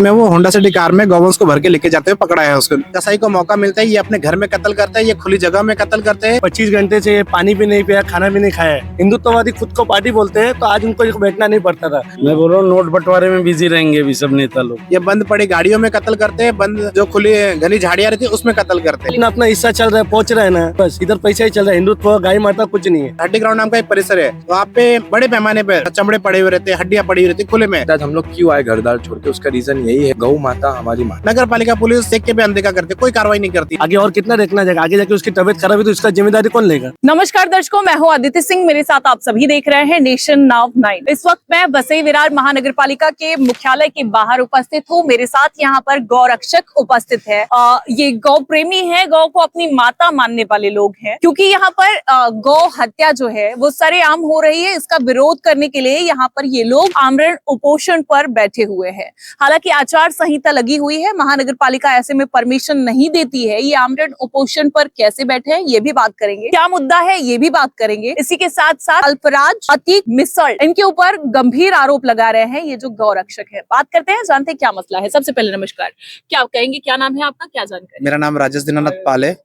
में वो Honda city car में गौवंश को भर के लेके जाते हुए पकड़ा है उसको। कसाई को मौका मिलता है ये अपने घर में कत्ल करता है, ये खुली जगह में कत्ल करते हैं। 25 घंटे से पानी भी नहीं पिया, खाना भी नहीं खाया है। हिंदुत्ववादी खुद को पार्टी बोलते हैं, तो आज उनको बैठना नहीं पड़ता था। मैं बोल रहा हूँ नोट बंटवारे में बिजी रहेंगे अभी सब नेता लोग। ये बंद पड़ी गाड़ियों में कत्ल करते हैं, बंद जो खुली घनी झाड़ियां रहती है उसमें कत्ल करते हैं। लेकिन अपना हिस्सा चल रहा है, पहुंच रहा है ना, बस इधर पैसा ही चल रहा है। हिंदुत्व गाय माता कुछ नहीं है। हड्डी ग्राउंड नाम का एक परिसर है, वहाँ पे बड़े पैमाने पे चमड़े पड़े हुए रहते हैं, हड्डियां पड़ी हुई रहती है खुले में। आज हम लोग क्यों आए घर दार छोड़ के, उसका रीजन यही है, गौ माता हमारी माँ। नगर पालिका पुलिस देख के भी अनदेखा करती है, कोई कार्रवाई नहीं करती। आगे और कितना देखना जाएगा, आगे जाके उसकी तबीयत खराब है तो इसका जिम्मेदारी कौन लेगा। नमस्कार दर्शकों, मैं हूं आदित्य सिंह, मेरे साथ आप सभी देख रहे हैं नेशन नाउ 9। इस वक्त मैं वसई विरार महानगर पालिका के मुख्यालय के बाहर उपस्थित हूं। मेरे साथ यहाँ पर गौ रक्षक उपस्थित है। ये गौ प्रेमी है, गौ को अपनी माता मानने वाले लोग हैं, क्योंकि यहाँ पर गौ हत्या जो है वो सरेआम हो रही है। इसका विरोध करने के लिए यहाँ पर ये लोग आमरण उपोषण पर बैठे हुए हैं। हालांकि आचार संहिता लगी हुई है, महानगर पालिका ऐसे में परमिशन नहीं देती है। ये आमरण उपोषण पर कैसे बैठे हैं ये भी बात करेंगे, क्या मुद्दा है ये भी बात करेंगे। इसी के साथ साथ अल्पराज, अतीक मिसल, इनके ऊपर गंभीर आरोप लगा रहे हैं ये जो गौ रक्षक है। बात करते हैं, जानते हैं क्या मसला है। सबसे पहले नमस्कार, क्या आप कहेंगे, क्या नाम है आपका, क्या जानकारी? मेरा नाम राजेश दीनानाथ पाल है।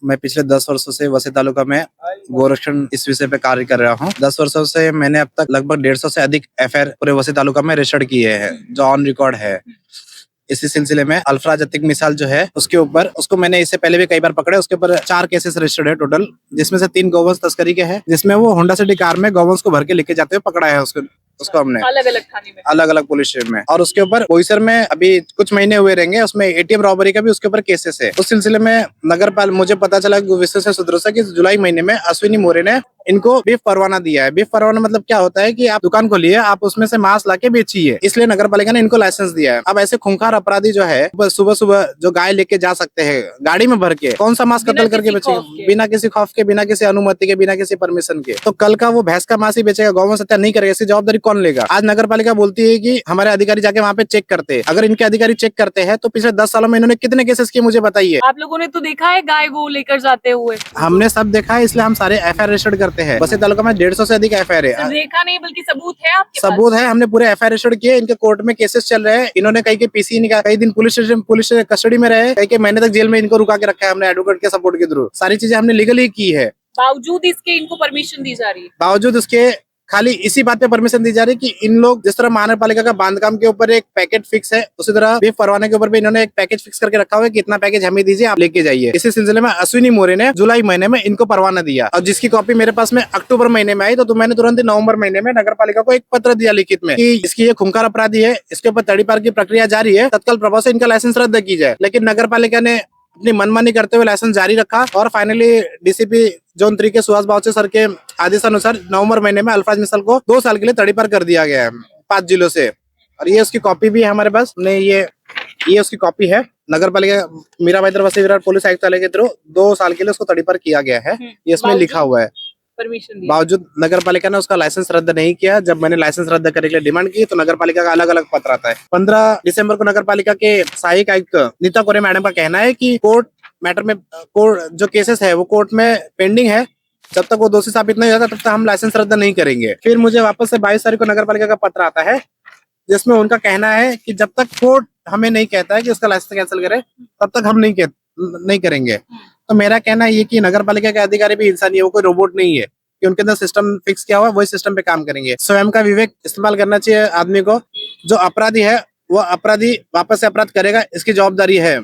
मैं पिछले 10 वर्षों से वसई तालुका में गोरक्षण इस विषय पे कार्य कर रहा हूँ। 10 वर्षों से मैंने अब तक लगभग 150 से अधिक एफआईआर पूरे वसई तालुका में रजिस्टर्ड किए हैं, जो ऑन रिकॉर्ड है। इसी सिलसिले में अल्फराज अतीक मिसाल जो है उसके ऊपर, उसको मैंने इससे पहले भी कई बार पकड़े, उसके ऊपर 4 केसेस रजिस्टर्ड है टोटल, जिसमें से 3 गौवंश तस्करी के हैं, जिसमें वो होंडा सिटी कार में गौवंश को भर के लेके जाते हुए पकड़ा है उसको हमने अलग अलग थाने में, अलग अलग पुलिस स्टेशन में। और उसके ऊपर बोईसर में अभी कुछ महीने हुए रहेंगे, उसमें एटीएम रॉबरी का भी उसके ऊपर केसेस है। उस सिलसिले में नगर मुझे पता चला विशेष सूत्रों से कि जुलाई महीने में अश्विनी मोरे ने इनको बीफ परवाना दिया है। बीफ परवाना मतलब क्या होता है कि आप दुकान खोलिए, आप उसमें से मांस लाके बेचिए, इसलिए नगर पालिका ने इनको लाइसेंस दिया है। अब ऐसे खूंखार अपराधी जो है सुबह सुबह जो गाय लेके जा सकते हैं गाड़ी में भर के, कौन सा मांस कत्ल करके बेचेगा बिना किसी खौफ के, बिना किसी अनुमति के, बिना किसी परमिशन के। तो कल का वो भैंस का मांस ही बेचेगा, गौवंश हत्या नहीं करेगा, इसकी जवाबदारी कौन लेगा? आज नगर पालिका बोलती है कि हमारे अधिकारी जाके वहाँ पे चेक करते हैं। अगर इनके अधिकारी चेक करते हैं तो पिछले 10 सालों में इन्होंने कितने केसेस किए मुझे बताइए। आप लोगों ने तो देखा है गाय वो लेकर जाते हुए? हमने सब देखा है, इसलिए हम सारे एफआईआर रजिस्टर्ड करते हैं। वसई तालुका में 150 से अधिक एफआईआर है। देखा नहीं बल्कि सबूत है आपके पास? सबूत है, हमने पूरे एफआईआर रजिस्टर्ड किए, इनके कोर्ट में केसेस चल रहे हैं। इन्होंने कई के पीसी निकाला, कई दिन पुलिस कस्टडी में रहे, कई के महीने तक जेल में इनको रुका के रखा है हमने एडवोकेट के सपोर्ट के थ्रू। सारी चीजें हमने लीगली की है। बावजूद इसके इनको परमिशन दी जा रही है? बावजूद उसके खाली इसी बात पे परमिशन दी जा रही है कि इन लोग जिस तरह महानगर पालिका का बांधकाम के ऊपर एक पैकेट फिक्स है, उसी तरह बीफ परवाने के ऊपर भी इन्होंने एक पैकेज फिक्स करके रखा हुआ है कि इतना पैकेज हमें दीजिए, आप लेके जाइए। इसी सिलसिले में अश्विनी मोरे ने जुलाई महीने में इनको परवाना दिया, और जिसकी कॉपी मेरे पास में अक्टूबर महीने में आई, तो मैंने तुरंत नवंबर महीने में नगर पालिका को एक पत्र दिया लिखित में कि इसकी ये खूंखार अपराधी है, इसके ऊपर तड़ीपार की प्रक्रिया जारी है, तत्काल प्रभाव से इनका लाइसेंस रद्द की जाए। लेकिन नगर पालिका ने अपनी मनमानी करते हुए लाइसेंस जारी रखा, और फाइनली डीसीपी जोन 3 के सुहास बावचे सर के आदेशानुसार नवंबर महीने में अल्फराज मिसल को 2 साल के लिए तड़ीपार कर दिया गया है 5 जिलों से। और ये उसकी कॉपी भी है हमारे पास, ये उसकी कॉपी है। नगर पालिका मीराबाई वसई विरार पुलिस आयुक्तालय के थ्रू 2 साल के लिए उसको तड़ीपार किया गया है, ये इसमें लिखा हुआ है। परमिशन बावजूद नगर पालिका ने उसका लाइसेंस रद्द नहीं किया। जब मैंने लाइसेंस रद्द करने के लिए डिमांड की तो नगर पालिका का अलग अलग पत्र आता है। 15 दिसंबर को नगर पालिका के सहायक आयुक्त नीता कोरे मैडम का कहना है कि कोर्ट मैटर में जो केसेस है वो कोर्ट में पेंडिंग है, जब तक वो दोषी साबित नहीं होता तब तक हम लाइसेंस रद्द नहीं करेंगे। फिर मुझे वापस से 22 तारीख को नगर पालिका का पत्र आता है, जिसमें उनका कहना है कि जब तक कोर्ट हमें नहीं कहता है कि उसका लाइसेंस कैंसिल करे तब तक हम नहीं करेंगे। तो मेरा कहना ये कि नगर पालिका के अधिकारी भी इंसान है, वो कोई रोबोट नहीं है कि उनके अंदर सिस्टम फिक्स किया हुआ वही सिस्टम पे काम करेंगे। स्वयं का विवेक इस्तेमाल करना चाहिए आदमी को। जो अपराधी है वो अपराधी वापस से अपराध करेगा, इसकी जवाबदारी है,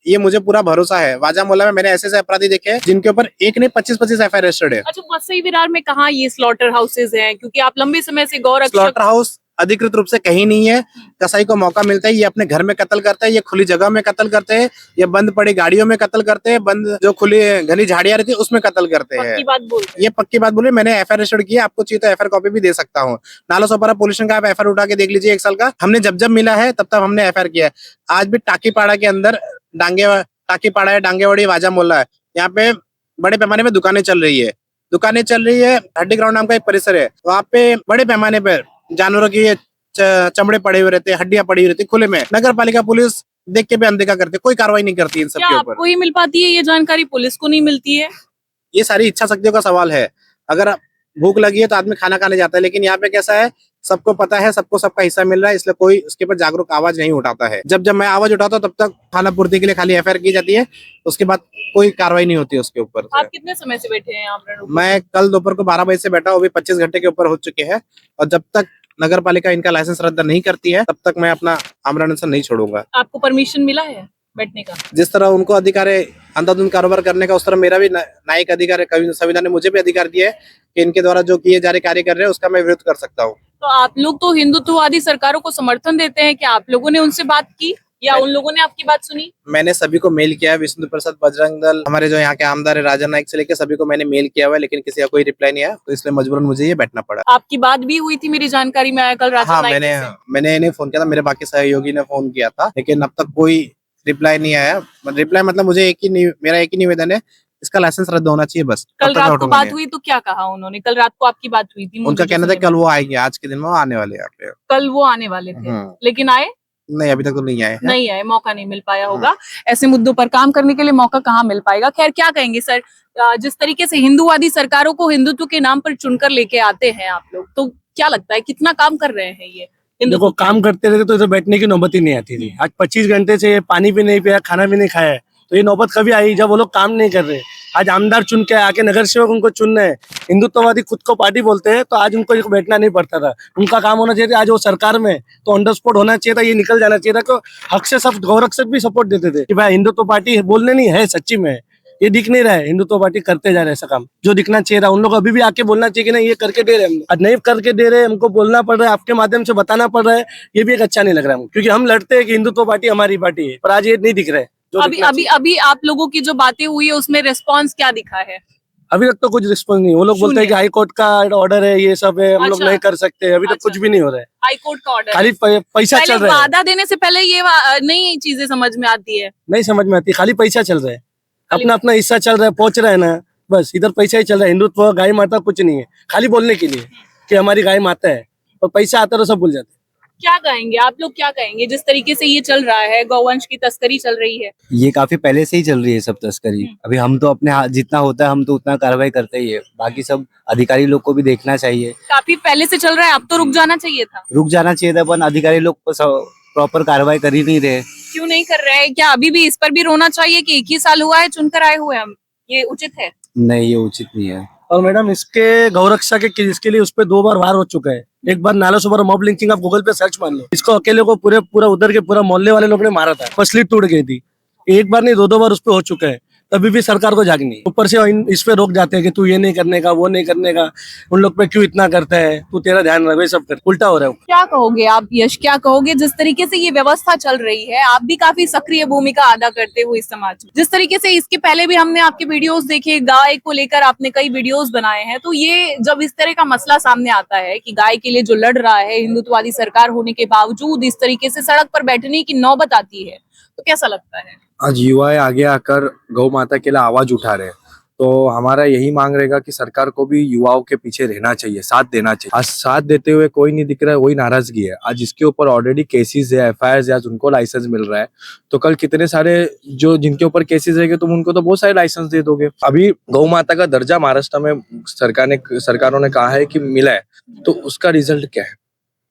ये मुझे पूरा भरोसा है। वाजा मोहल्ला में मैंने ऐसे अपराधी देखे हैं जिनके ऊपर एक नहीं 25-25 एफआईआर रजिस्टर्ड है। अच्छा, वसई विरार में कहाँ ये स्लॉटर हाउसेज हैं? क्योंकि आप लंबे समय से गौ रक्षक। स्लॉटर हाउस अधिकृत रूप से कहीं नहीं है। कसाई को मौका मिलता है ये अपने घर में कत्ल करता है, ये खुली जगह में कत्ल करते हैं, ये बंद पड़ी गाड़ियों में कत्ल करते हैं, बंद जो खुली घनी झाड़ियां रहती है उसमें कत्ल करते हैं। पक्की बात बोल रहे हैं। ये पक्की बात बोले, मैंने एफआईआर रजिस्टर्ड किया, आपको चाहिए तो एफआईआर कॉपी भी दे सकता हूँ। नालासोपारा पुलिस स्टेशन का आप एफआईआर उठा के देख लीजिए, 1 साल का हमने जब मिला है तब तक हमने एफआईआर किया है। आज भी टाकीपाड़ा के अंदर टाकीपाड़ा है, डांगेवाड़ी, वाजा मोहल्ला है, यहाँ पे बड़े पैमाने पे दुकानें चल रही है। हड्डी ग्राउंड नाम का एक परिसर है, वहाँ पे बड़े पैमाने पर जानवरों की चमड़े पड़े हुए रहते हैं, हड्डियां पड़ी हुई रहती है खुले में। नगर पालिका पुलिस देख के भी अनदेखा करते, कोई कार्रवाई नहीं करती इन सब क्या के ऊपर। आपको ही मिल पाती है ये जानकारी, पुलिस को नहीं मिलती है? ये सारी इच्छा शक्तियों का सवाल है। अगर भूख लगी है तो आदमी खाना खाने जाता है, लेकिन यहाँ पे कैसा है, सबको पता है, सबको सबका हिस्सा मिल रहा है, इसलिए कोई उसके ऊपर जागरूक आवाज नहीं उठाता है। जब जब मैं आवाज उठाता हूँ तब तक खाना पूर्ति के लिए खाली एफआईआर की जाती है, उसके बाद कोई कार्रवाई नहीं होती उसके ऊपर। आप कितने समय से बैठे हैं यहाँ पर? मैं कल दोपहर को 12 बजे से बैठा हूँ, अभी 25 घंटे के ऊपर हो चुके हैं, और जब तक नगर पालिका इनका लाइसेंस रद्द नहीं करती है तब तक मैं अपना आमरण अनशन नहीं छोड़ूंगा। आपको परमिशन मिला है बैठने का? जिस तरह उनको अधिकार है अंधाधुंध कारोबार करने का, उस तरह मेरा भी न्यायिक अधिकार है। संविधान ने मुझे भी अधिकार दिया है कि इनके द्वारा जो किए जा रहे कार्य कर रहे हैं उसका मैं विरोध कर सकता हूँ। तो आप लोग तो हिंदुत्ववादी सरकारों को समर्थन देते हैं, क्या आप लोगों ने उनसे बात की या उन लोगों ने आपकी बात सुनी? मैंने सभी को मेल किया है, विष्णु प्रसाद, बजरंग दल, हमारे जो यहाँ के आमदार है राजा नाइक से लेकर सभी को मैंने मेल किया हुआ है, लेकिन किसी का कोई रिप्लाई नहीं आया, तो इसलिए मजबूरन मुझे ये बैठना पड़ा। आपकी बात भी हुई थी, मेरी जानकारी में आया कल राजा हाँ, नाइक मैंने इन्हें फोन किया था, मेरे बाकी सहयोगी ने फोन किया था, लेकिन अब तक कोई रिप्लाई नहीं आया। रिप्लाई मतलब मुझे मेरा एक ही निवेदन है, इसका लाइसेंस रद्द होना चाहिए बस। कल रात को बात हुई तो क्या कहा उन्होंने? कल रात को आपकी बात हुई थी? उनका कहना था कल वो आएंगे, आज के दिन में वो आने वाले यहाँ पे। कल वो आने वाले थे, लेकिन आए नहीं? अभी तक तो नहीं आए। नहीं आए, मौका नहीं मिल पाया होगा। ऐसे मुद्दों पर काम करने के लिए मौका कहाँ मिल पाएगा। खैर, क्या कहेंगे सर, जिस तरीके से हिंदूवादी सरकारों को हिंदुत्व के नाम पर चुनकर लेके आते हैं आप लोग, तो क्या लगता है कितना काम कर रहे हैं ये? देखो, काम करते रहते तो इधर बैठने की नौबत ही नहीं आती थी। आज 25 घंटे से पानी भी नहीं पिया, खाना भी नहीं खाया है, तो ये नौबत कभी आई जब वो लोग काम नहीं कर रहे। आज आमदार चुन के आके नगर सेवक उनको चुन रहे हैं। हिंदुत्ववादी खुद को पार्टी बोलते हैं, तो आज उनको बैठना नहीं पड़ता था। उनका काम होना चाहिए था, आज वो सरकार में तो अंडर स्पॉट होना चाहिए था, ये निकल जाना चाहिए था। तो हक से सब गौरक्षक भी सपोर्ट देते थे कि भाई हिंदुत्व पार्टी बोलने नहीं है, सच्ची में है। ये दिख नहीं रहा है, हिंदुत्व पार्टी करते जा रहे हैं ऐसा काम जो दिखना चाहिए था। उन लोग अभी भी आके बोलना चाहिए कि नहीं ये करके दे रहे हैं, हम नहीं करके दे रहे, हमको बोलना पड़ रहा है, आपके माध्यम से बताना पड़ रहा है। ये भी एक अच्छा नहीं लग रहा है, क्योंकि हम लड़ते हैं कि हिंदुत्व पार्टी हमारी पार्टी है, पर आज ये नहीं दिख रहा है। अभी आप लोगों की जो बातें हुई है उसमें रिस्पॉन्स क्या दिखा है? अभी तक तो कुछ रिस्पॉन्स नहीं। वो लोग बोलते हैं कि हाई कोर्ट का ऑर्डर है, ये सब है, हम लोग नहीं कर सकते। अभी तक कुछ भी नहीं हो रहा है। हाई कोर्ट का ऑर्डर, खाली पैसा चल रहा है। वादा देने से पहले ये नई चीजें समझ में आती है, नहीं समझ में आती, खाली पैसा चल रहा है, अपना अपना हिस्सा चल रहा है, पहुंच रहा है ना, बस इधर पैसा ही चल रहा है। हिंदुत्व, गाय माता कुछ नहीं है, खाली बोलने के लिए कि हमारी गाय माता है, और पैसा आता तो सब भूल जाते। क्या कहेंगे आप लोग, क्या कहेंगे जिस तरीके से ये चल रहा है, गौवंश की तस्करी चल रही है? ये काफी पहले से ही चल रही है सब तस्करी। अभी हम तो अपने जितना होता है हम तो उतना कार्रवाई करते ही है, बाकी सब अधिकारी लोग को भी देखना चाहिए। काफी पहले से चल रहा है, अब तो रुक जाना चाहिए था। रुक जाना चाहिए था, पर अधिकारी लोग प्रॉपर कार्रवाई कर ही नहीं रहे। क्यों नहीं कर रहे हैं? क्या अभी भी इस पर भी रोना चाहिए कि 1 ही साल हुआ है, चुनकर आए हुए हम, ये उचित है? नहीं, ये उचित नहीं है। और मैडम, इसके गौरक्षा के इसके लिए उस पर 2 बार वार हो चुका है। एक बार नाला सुबर मॉब लिंचिंग, आप गूगल पे सर्च मान लो, इसको अकेले को पूरा उधर के पूरा मोहल्ले वाले लोग ने मारा था, पसली टूट गई थी। एक बार नहीं 2 बार उस पर हो चुका है, तभी भी सरकार को जागनी। ऊपर से इस पे रोक जाते हैं कि तू ये नहीं करने का, वो नहीं करने का, उन लोग पे क्यों इतना करता है, तू तेरा ध्यान रखे, सब कर उल्टा हो रहा है। क्या कहोगे आप यश, क्या कहोगे जिस तरीके से ये व्यवस्था चल रही है? आप भी काफी सक्रिय भूमिका अदा करते हुए इस समाज में, जिस तरीके से इसके पहले भी हमने आपके वीडियोस देखे, गाय को लेकर आपने कई वीडियोस बनाए हैं, तो ये जब इस तरह का मसला सामने आता है कि गाय के लिए जो लड़ रहा है हिंदुत्ववादी सरकार होने के बावजूद इस तरीके से सड़क पर बैठने की नौबत आती है, तो कैसा लगता है? आज युवाएं आगे आकर गौ माता के लिए आवाज उठा रहे हैं, तो हमारा यही मांग रहेगा कि सरकार को भी युवाओं के पीछे रहना चाहिए, साथ देना चाहिए। आज साथ देते हुए कोई नहीं दिख रहा है, वही नाराजगी है। आज इसके ऊपर ऑलरेडी केसेस है, एफआईआर है, आज उनको लाइसेंस मिल रहा है, तो कल कितने सारे जो जिनके ऊपर केसेस रहेंगे तुम उनको तो बहुत सारे लाइसेंस दे दोगे। अभी गौ माता का दर्जा महाराष्ट्र में सरकारों ने कहा है कि मिला है, तो उसका रिजल्ट क्या है?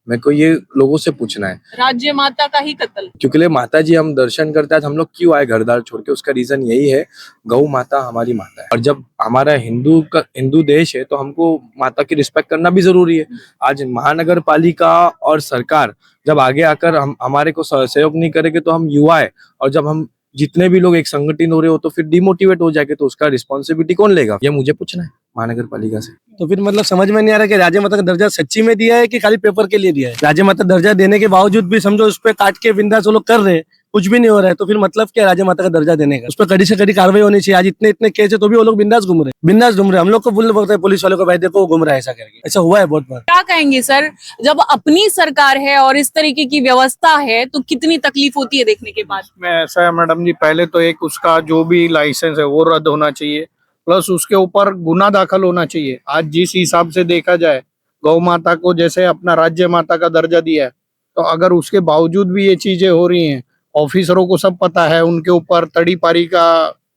मेरे को ये लोगों से पूछना है। राज्य माता का ही कत्ल, क्योंकि माता जी हम दर्शन करते हैं, हम लोग क्यों आए घरदार छोड़ के? उसका रीजन यही है, गौ माता हमारी माता है, और जब हमारा हिंदू देश है तो हमको माता की रिस्पेक्ट करना भी जरूरी है। आज महानगर पालिका और सरकार जब आगे आकर हमारे को सहयोग नहीं करेंगे तो हम युवा है, और जब हम जितने भी लोग एक संगठन हो रहे हो तो फिर डिमोटिवेट हो जाएंगे, तो उसका रिस्पॉन्सिबिलिटी कौन लेगा? ये मुझे पूछना है महानगर पालिका से। तो फिर मतलब समझ में नहीं आ रहा कि राज्य माता का दर्जा सच्ची में दिया है कि खाली पेपर के लिए दिया है। राज्य माता दर्जा देने के बावजूद भी समझो उस पर काट के बिंदास वो लोग कर रहे हैं, कुछ भी नहीं हो रहा है, तो फिर मतलब क्या राज्य माता का दर्जा देने का? उस पर कड़ी से कड़ी कार्रवाई होनी चाहिए। आज इतने केस है तो भी वो लोग बिंदास घूम रहे। हम लोग को बोलना पड़ता है पुलिस वालों को, भाई देखो वो घूम रहा है, ऐसा करके ऐसा हुआ है बहुत बार। क्या कहेंगे सर, जब अपनी सरकार है और इस तरीके की व्यवस्था है तो कितनी तकलीफ होती है देखने के बाद? में ऐसा है मैडम जी, पहले तो एक उसका जो भी लाइसेंस है वो रद्द होना चाहिए, प्लस उसके ऊपर गुना दाखिल होना चाहिए। आज जिस हिसाब से देखा जाए, गौ माता को जैसे अपना राज्य माता का दर्जा दिया है, तो अगर उसके बावजूद भी ये चीजें हो रही हैं, ऑफिसरों को सब पता है, उनके ऊपर तड़ी पारी का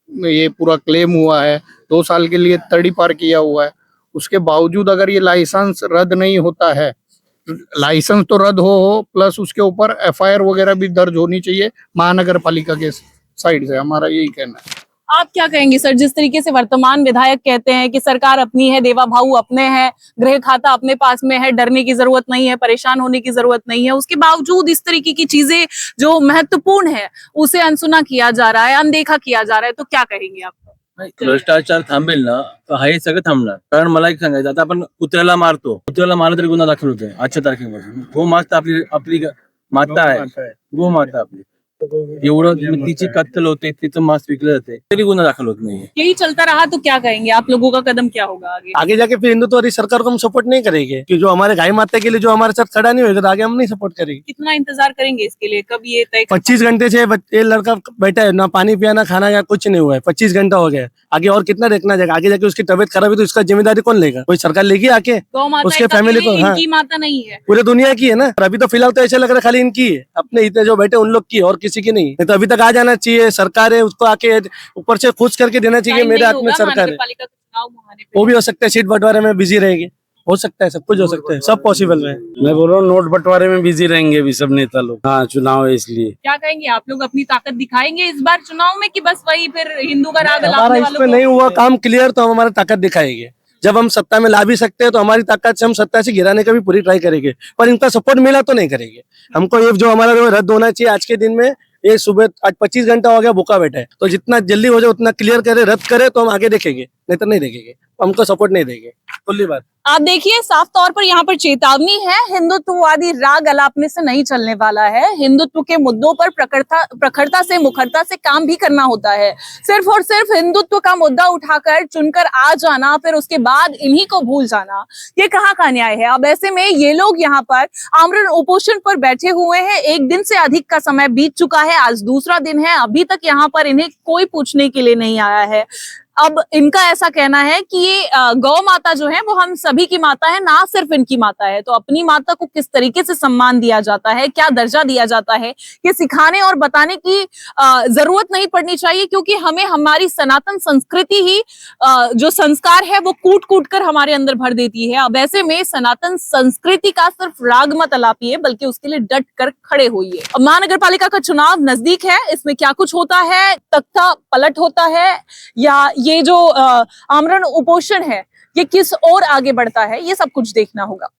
ये पूरा क्लेम हुआ है, 2 साल के लिए तड़ी पार किया हुआ है, उसके बावजूद अगर ये लाइसेंस रद्द नहीं होता है, लाइसेंस तो रद्द हो प्लस उसके ऊपर एफआईआर वगैरह भी दर्ज होनी चाहिए महानगर पालिका के साइड से, हमारा यही कहना है। आप क्या कहेंगे सर, जिस तरीके से वर्तमान विधायक कहते हैं कि सरकार अपनी है, देवा भाऊ अपने हैं, गृह खाता अपने पास में है, डरने की जरूरत नहीं है, परेशान होने की जरूरत नहीं है, उसके बावजूद इस तरीके की चीजें जो महत्वपूर्ण है उसे अनसुना किया जा रहा है, अनदेखा किया जा रहा है, तो क्या कहेंगे आप? भ्रष्टाचार थांबेल ना तर हे सगळं थांबणार. कारण मला एक सांगायचं, आता आपण कुत्र्याला मारतो, कुत्र्याला मारलं तरी गुन्हा दाखल होतोय आजच्या तारखेपासून. गोमाता आपली आपली माता आहे, गोमाता आपली, एवढं तिची कत्तल होते, तिचं मांस विकलं जाते तरी गुन्हा दाखल होत नाहीये. यही चलता रहा तो क्या कहेंगे आप, लोगों का कदम क्या होगा आगे? आगे जाके फिर हिंदुत्ववादी सरकार को हम सपोर्ट नहीं करेंगे कि जो हमारे गाय माता के लिए जो हमारे साथ खड़ा नहीं होगा तो आगे हम नहीं सपोर्ट करेंगे। कितना इंतजार करेंगे इसके लिए, कब ये तय 25 घंटे से ये लड़का बैठा है, ना पानी पिया ना खाना या कुछ नहीं हुआ है, 25 घंटा हो गया है। आगे और कितना देखना जाएगा, आगे जाके उसकी तबीयत खराब है तो इसका जिम्मेदारी कौन लेगा? कोई सरकार लेगी आके? गौ माता उसके एक फैमिली अकेली को, हाँ। इनकी माता नहीं है। पूरे दुनिया की है ना। और अभी तो फिलहाल तो ऐसा लग रहा है खाली इनकी है, अपने इतने जो बैठे उन लोग की है और किसी की नहीं है। तो अभी तक आ जाना चाहिए, सरकार है उसको आके ऊपर से खुश करके देना चाहिए, टाइम मेरे नहीं हाथ में होगा सरकार है। महानगरपालिका का चुनाव होने पे। वो भी हो सकता है सीट बंटवारे में बिजी रहेगी, हो सकता है, सब कुछ हो सकता है, सब पॉसिबल है। मैं बोल रहा हूँ नोट बंटवारे में बिजी रहेंगे अभी सब नेता लोग। हाँ चुनाव है इसलिए। क्या कहेंगे आप लोग, अपनी ताकत दिखाएंगे इस बार चुनाव में कि बस वही फिर हिंदू का राग हमारा अलापने इसमें वालों नहीं को? हुआ काम क्लियर तो हम हमारी ताकत दिखाएंगे। जब हम सत्ता में ला भी सकते हैं तो हमारी ताकत से हम सत्ता से गिराने का भी पूरी ट्राई करेंगे, पर इनका सपोर्ट मिला तो नहीं करेंगे। हमको ये जो हमारा जो रद्द होना चाहिए आज के दिन में, ये सुबह आज 25 घंटा हो गया भूखा बैठा है, तो जितना जल्दी हो जाए उतना क्लियर करे, रद्द करे तो हम आगे देखेंगे, नहीं तो नहीं देखेंगे, हमको सपोर्ट नहीं देंगे, खुली बात। आप देखिए साफ तौर पर यहाँ पर चेतावनी है, हिंदुत्ववादी राग अलापने से नहीं चलने वाला है। हिंदुत्व के मुद्दों पर प्रखरता से मुखरता से काम भी करना होता है। सिर्फ और सिर्फ हिंदुत्व का मुद्दा उठाकर चुनकर आ जाना, फिर उसके बाद इन्हीं को भूल जाना, ये कहाँ का न्याय है? अब ऐसे में ये लोग यहाँ पर आमरण उपोषण पर बैठे हुए हैं, एक दिन से अधिक का समय बीत चुका है, आज दूसरा दिन है, अभी तक यहाँ पर इन्हें कोई पूछने के लिए नहीं आया है। अब इनका ऐसा कहना है कि ये गौ माता जो है वो हम सभी की माता है, ना सिर्फ इनकी माता है। तो अपनी माता को किस तरीके से सम्मान दिया जाता है, क्या दर्जा दिया जाता है, ये सिखाने और बताने की जरूरत नहीं पड़नी चाहिए, क्योंकि हमें हमारी सनातन संस्कृति ही जो संस्कार है वो कूट कूट कर हमारे अंदर भर देती है। अब ऐसे में सनातन संस्कृति का सिर्फ राग मत अलापिए, बल्कि उसके लिए डट कर खड़े होइए। अब महानगर पालिका का चुनाव नजदीक है, इसमें क्या कुछ होता है, तख्ता पलट होता है या ये जो आमरण उपोषण है ये किस ओर आगे बढ़ता है, ये सब कुछ देखना होगा।